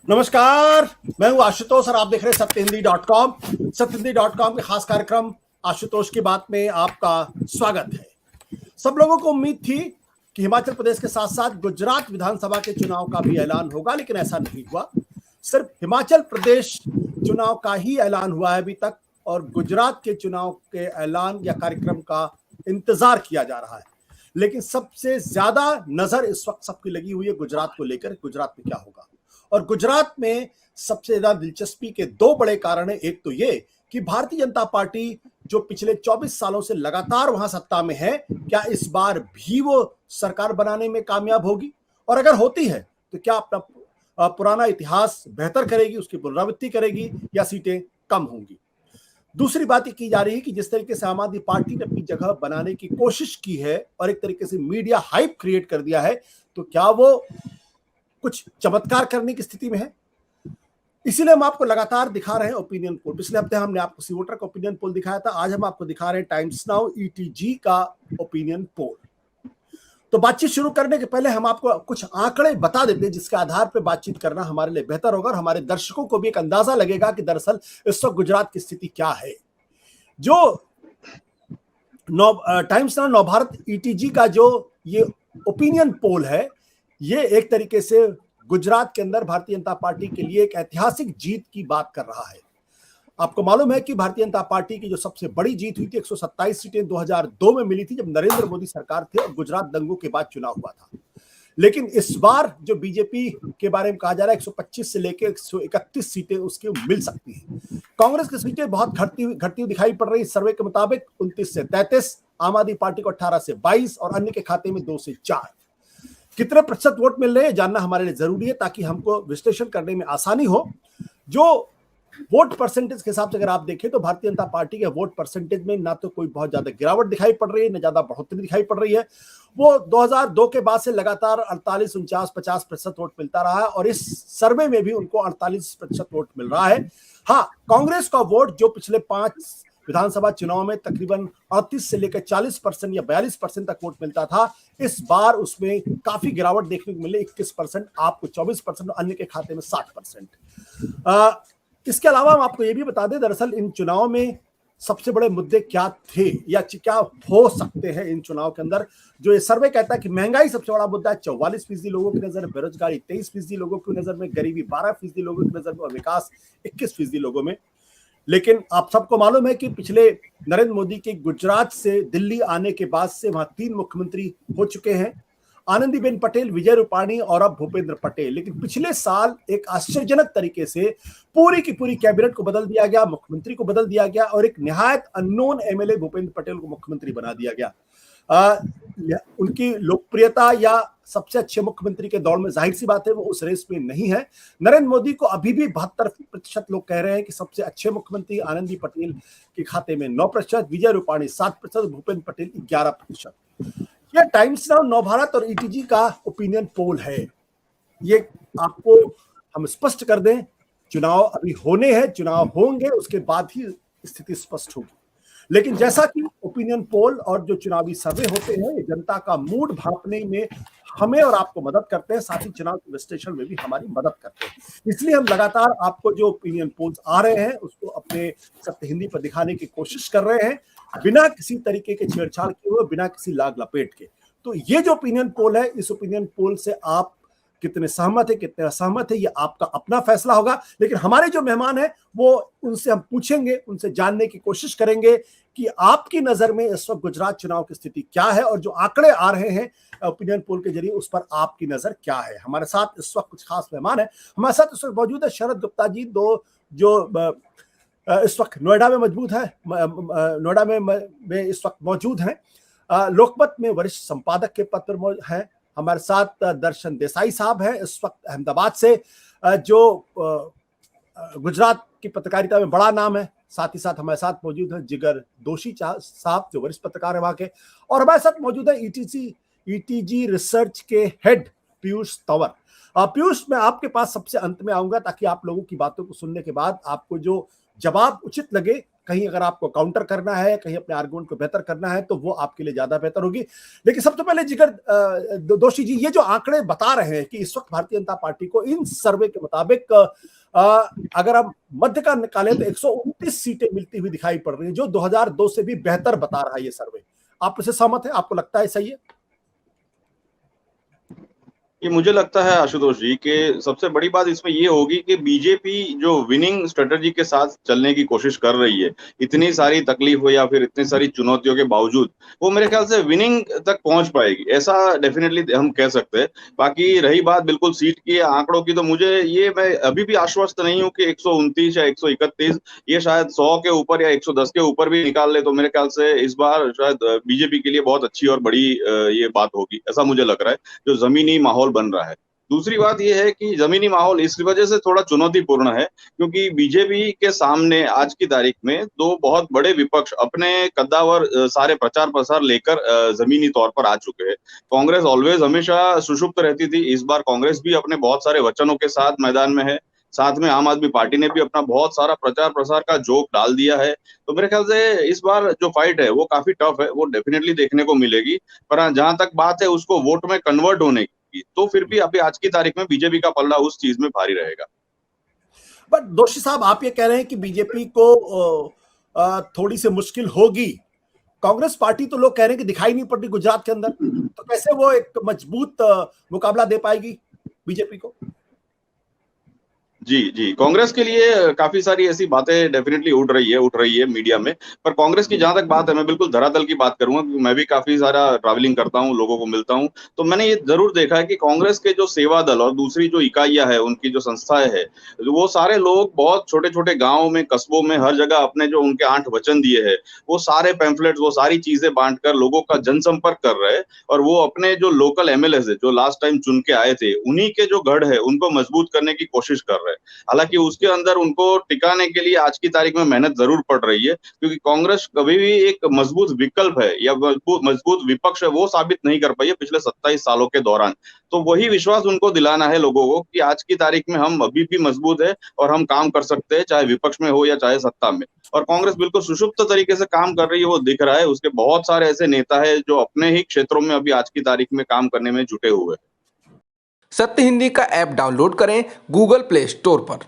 नमस्कार, मैं हूं आशुतोष और आप देख रहे हैं सत्यहिंदी.com। सत्यहिंदी.com के खास कार्यक्रम आशुतोष की बात में आपका स्वागत है। सब लोगों को उम्मीद थी कि हिमाचल प्रदेश के साथ साथ गुजरात विधानसभा के चुनाव का भी ऐलान होगा, लेकिन ऐसा नहीं हुआ। सिर्फ हिमाचल प्रदेश चुनाव का ही ऐलान हुआ है अभी तक, और गुजरात के चुनाव के ऐलान या कार्यक्रम का इंतजार किया जा रहा है। लेकिन सबसे ज्यादा नजर इस वक्त सबकी लगी हुई है गुजरात को लेकर, गुजरात में क्या होगा। और गुजरात में सबसे ज्यादा दिलचस्पी के दो बड़े कारण हैं। एक तो ये कि भारतीय जनता पार्टी जो पिछले 24 सालों से लगातार वहां सत्ता में है, क्या इस बार भी वो सरकार बनाने में कामयाब होगी, और अगर होती है तो क्या अपना पुराना इतिहास बेहतर करेगी, उसकी पुनरावृत्ति करेगी, या सीटें कम होंगी। दूसरी बात ये की जा रही है कि जिस तरीके से आम आदमी पार्टी ने अपनी जगह बनाने की कोशिश की है और एक तरीके से मीडिया हाइप क्रिएट कर दिया है, तो क्या वो कुछ चमत्कार करने की स्थिति में है। इसीलिए हम आपको लगातार दिखा रहे हैं ओपिनियन पोल। पिछले हफ्ते हमने आपको सी वोटर का ओपिनियन पोल दिखाया था, आज हम आपको दिखा रहे हैं टाइम्स नाउ ईटीजी का ओपिनियन पोल। तो बातचीत शुरू करने के पहले हम आपको कुछ आंकड़े बता देते हैं जिसके आधार पर बातचीत करना हमारे लिए बेहतर होगा और हमारे दर्शकों को भी एक अंदाजा लगेगा कि दरअसल इस वक्त गुजरात की स्थिति क्या है। जो टाइम्स नाउ नवभारत ईटीजी का जो ये ओपिनियन पोल है, ये एक तरीके से गुजरात के अंदर भारतीय जनता पार्टी के लिए एक ऐतिहासिक जीत की बात कर रहा है। आपको मालूम है कि भारतीय जनता पार्टी की जो सबसे बड़ी जीत हुई थी, 127 सीटें 2002 में मिली थी जब नरेंद्र मोदी सरकार थे और गुजरात दंगों के बाद चुनाव हुआ था। लेकिन इस बार जो बीजेपी के बारे में कहा जा रहा है, 125 से लेकर 131 सीटें उसकी मिल सकती हैं। कांग्रेस की सीटें बहुत घटती हुई दिखाई पड़ रही। सर्वे के मुताबिक 29 से 33, आम आदमी पार्टी को 18 से 22 और अन्य के खाते में 2 से 4। कितने प्रतिशत वोट मिल रहे हैं जानना हमारे लिए जरूरी है ताकि हमको विश्लेषण करने में आसानी हो। जो वोट परसेंटेज के हिसाब से अगर आप देखें तो भारतीय जनता पार्टी के वोट परसेंटेज में ना तो कोई बहुत ज्यादा गिरावट दिखाई पड़ रही है, ना ज्यादा बढ़ोतरी दिखाई पड़ रही है। वो 2002 के बाद से लगातार 48, 49, 50% वोट मिलता रहा है और इस सर्वे में भी उनको 48% वोट मिल रहा है। हाँ, कांग्रेस का वोट जो पिछले 5 विधानसभा चुनाव में तकरीबन 38 से लेकर 40% या 42% तक वोट मिलता था, इस बार उसमें काफी गिरावट देखने को मिले। 21%, आपको 24%, अन्य के खाते में 60%। इसके अलावा हम आपको ये भी बता दें, दरअसल इन चुनाव में सबसे बड़े मुद्दे क्या थे या क्या हो सकते हैं इन चुनाव के अंदर। जो ये सर्वे कहता है कि महंगाई सबसे बड़ा मुद्दा है, 44% लोगों की नजर में, बेरोजगारी 23% लोगों की नजर में, गरीबी 12% लोगों की नजर में और विकास 21% लोगों में। लेकिन आप सबको मालूम है कि पिछले नरेंद्र मोदी के गुजरात से दिल्ली आने के बाद से वहां 3 मुख्यमंत्री हो चुके हैं, आनंदीबेन पटेल, विजय रूपाणी और अब भूपेंद्र पटेल। लेकिन पिछले साल एक आश्चर्यजनक तरीके से पूरी की पूरी कैबिनेट को बदल दिया गया, मुख्यमंत्री को बदल दिया गया और एक निहायत अननोन एमएलए भूपेंद्र पटेल को मुख्यमंत्री बना दिया गया। उनकी लोकप्रियता या सबसे अच्छे मुख्यमंत्री के दौड़ में जाहिर सी बात है वो उस रेस में नहीं है। नरेंद्र मोदी को अभी भी 72% लोग कह रहे हैं कि सबसे अच्छे मुख्यमंत्री, आनंदी पटेल के खाते में 9%, विजय रूपाणी 7%, भूपेंद्र पटेल 11%। यह टाइम्स नाउ नवभारत और ईटीजी का ओपिनियन पोल है। ये आपको हम स्पष्ट कर दें, चुनाव अभी होने हैं, चुनाव होंगे, उसके बाद ही स्थिति स्पष्ट होगी। लेकिन जैसा कि ओपिनियन पोल और जो चुनावी सर्वे होते हैं, ये जनता का मूड भांपने में हमें और आपको मदद करते हैं, साथ ही चुनाव के विश्लेषण में भी हमारी मदद करते हैं। इसलिए हम लगातार आपको जो ओपिनियन पोल्स आ रहे हैं उसको अपने सत्य हिंदी पर दिखाने की कोशिश कर रहे हैं, बिना किसी तरीके के छेड़छाड़ किए हुए, बिना किसी लाग लपेट के। तो ये जो ओपिनियन पोल है, इस ओपिनियन पोल से आप कितने सहमत है, कितने असहमत है, ये आपका अपना फैसला होगा। लेकिन हमारे जो मेहमान हैं वो उनसे हम पूछेंगे, उनसे जानने की कोशिश करेंगे कि आपकी नजर में इस वक्त गुजरात चुनाव की स्थिति क्या है और जो आंकड़े आ रहे हैं ओपिनियन पोल के जरिए उस पर आपकी नजर क्या है। हमारे साथ इस वक्त कुछ खास मेहमान है, हमारे साथ इस वक्त मौजूद है शरद गुप्ता जी, दो जो इस वक्त नोएडा में मौजूद है, नोएडा में इस वक्त मौजूद हैं, लोकमत में वरिष्ठ संपादक के पद पर हैं। हमारे साथ दर्शन देसाई साहब हैं इस वक्त अहमदाबाद से, जो गुजरात की पत्रकारिता में बड़ा नाम है। साथ ही साथ हमारे साथ मौजूद है जिगर दोशी साहब, जो वरिष्ठ पत्रकार है वहां के, और हमारे साथ मौजूद है ईटीजी रिसर्च के हेड पीयूष तंवर। पीयूष, मैं आपके पास सबसे अंत में आऊंगा ताकि आप लोगों की बातों को सुनने के बाद आपको जो जवाब उचित लगे कहीं अगर आपको काउंटर करना है, कहीं अपने आर्गुमेंट को बेहतर करना है, तो वो आपके लिए ज्यादा बेहतर होगी। लेकिन सबसे पहले जिगर दोषी जी, ये जो आंकड़े बता रहे हैं कि इस वक्त भारतीय जनता पार्टी को इन सर्वे के मुताबिक अगर हम मध्य का निकालें तो 129 सीटें मिलती हुई दिखाई पड़ रही है, जो 2002 से भी बेहतर बता रहा है ये सर्वे। आप इससे सहमत है? आपको लगता है सही है? ये मुझे लगता है आशुतोष जी कि सबसे बड़ी बात इसमें ये होगी कि बीजेपी जो विनिंग स्ट्रेटजी के साथ चलने की कोशिश कर रही है, इतनी सारी तकलीफों या फिर इतनी सारी चुनौतियों के बावजूद, वो मेरे ख्याल से विनिंग तक पहुंच पाएगी, ऐसा डेफिनेटली हम कह सकते हैं। बाकी रही बात बिल्कुल सीट की, आंकड़ों की, तो मैं अभी भी आश्वस्त नहीं हूँ कि 129 या 131 ये शायद 100 के ऊपर या 110 के ऊपर भी निकाल ले, तो मेरे ख्याल से इस बार शायद बीजेपी के लिए बहुत अच्छी और बड़ी ये बात होगी, ऐसा मुझे लग रहा है, जो जमीनी माहौल बन रहा है। दूसरी बात यह है कि जमीनी माहौल इस वजह से थोड़ा चुनौतीपूर्ण है क्योंकि बीजेपी के सामने आज की तारीख में दो बहुत बड़े विपक्ष अपने कद्दावर सारे प्रचार प्रसार लेकर जमीनी तौर पर आ चुके हैं। कांग्रेस ऑलवेज हमेशा सुषुप्त रहती थी, इस बार कांग्रेस भी अपने बहुत सारे वचनों के साथ मैदान में है। साथ में आम आदमी पार्टी ने भी अपना बहुत सारा प्रचार प्रसार का जोक डाल दिया है। तो मेरे ख्याल से इस बार जो फाइट है वो काफी टफ है, वो डेफिनेटली देखने को मिलेगी। पर जहां तक बात है उसको वोट में कन्वर्ट होने की, तो फिर भी अभी आज की तारीख में बीजेपी का पलड़ा उस चीज में भारी रहेगा। बट दोषी साहब, आप ये कह रहे हैं कि बीजेपी को थोड़ी सी मुश्किल होगी। कांग्रेस पार्टी तो लोग कह रहे हैं कि दिखाई नहीं पड़ रही गुजरात के अंदर, तो कैसे वो एक मजबूत मुकाबला दे पाएगी बीजेपी को? जी, जी। कांग्रेस के लिए काफ़ी सारी ऐसी बातें डेफ़िनेटली उठ रही है मीडिया में। पर कांग्रेस की जहाँ तक बात है, मैं बिल्कुल धरातल की बात करूँगा क्योंकि मैं भी काफ़ी सारा ट्रैवलिंग करता हूँ, लोगों को मिलता हूँ। तो मैंने ये ज़रूर देखा है कि कांग्रेस के जो सेवा दल और दूसरी जो इकाइयाँ हैं, उनकी जो संस्थाएँ हैं, वो सारे लोग बहुत छोटे-छोटे गाँव में, कस्बों में, हर जगह अपने जो उनके 8 वचन दिए हैं, वो सारे पैम्फलेट्स, वो सारी चीज़ें बाँट कर लोगों का जनसंपर्क कर रहे हैं और वो अपने जो लोकल एमएलएज़ हैं, जो लास्ट टाइम चुन के आए थे, उन्हीं के जो गढ़ है, उनको मजबूत करने की कोशिश कर रहे हैं। हालाँकि उसके अंदर उनको टिकाने के लिए आज की तारीख में मेहनत ज़रूर पड़ रही है, क्योंकि कांग्रेस कभी भी एक मजबूत विकल्प है या मजबूत विपक्ष है, वो साबित नहीं कर पाई है पिछले 27 सालों के दौरान। तो वही विश्वास उनको दिलाना है लोगों को कि आज की तारीख में हम अभी भी मजबूत हैं और हम काम कर सकते हैं, चाहे विपक्ष में हो या चाहे सत्ता में। और कांग्रेस बिल्कुल सुषुप्त तरीके से काम कर रही है, वो दिख रहा है। उसके बहुत सारे ऐसे नेता हैं, जो अपने ही क्षेत्रों में अभी आज की तारीख में काम करने में जुटे हुए हैं। सत्य हिंदी का ऐप डाउनलोड करें गूगल प्ले स्टोर पर।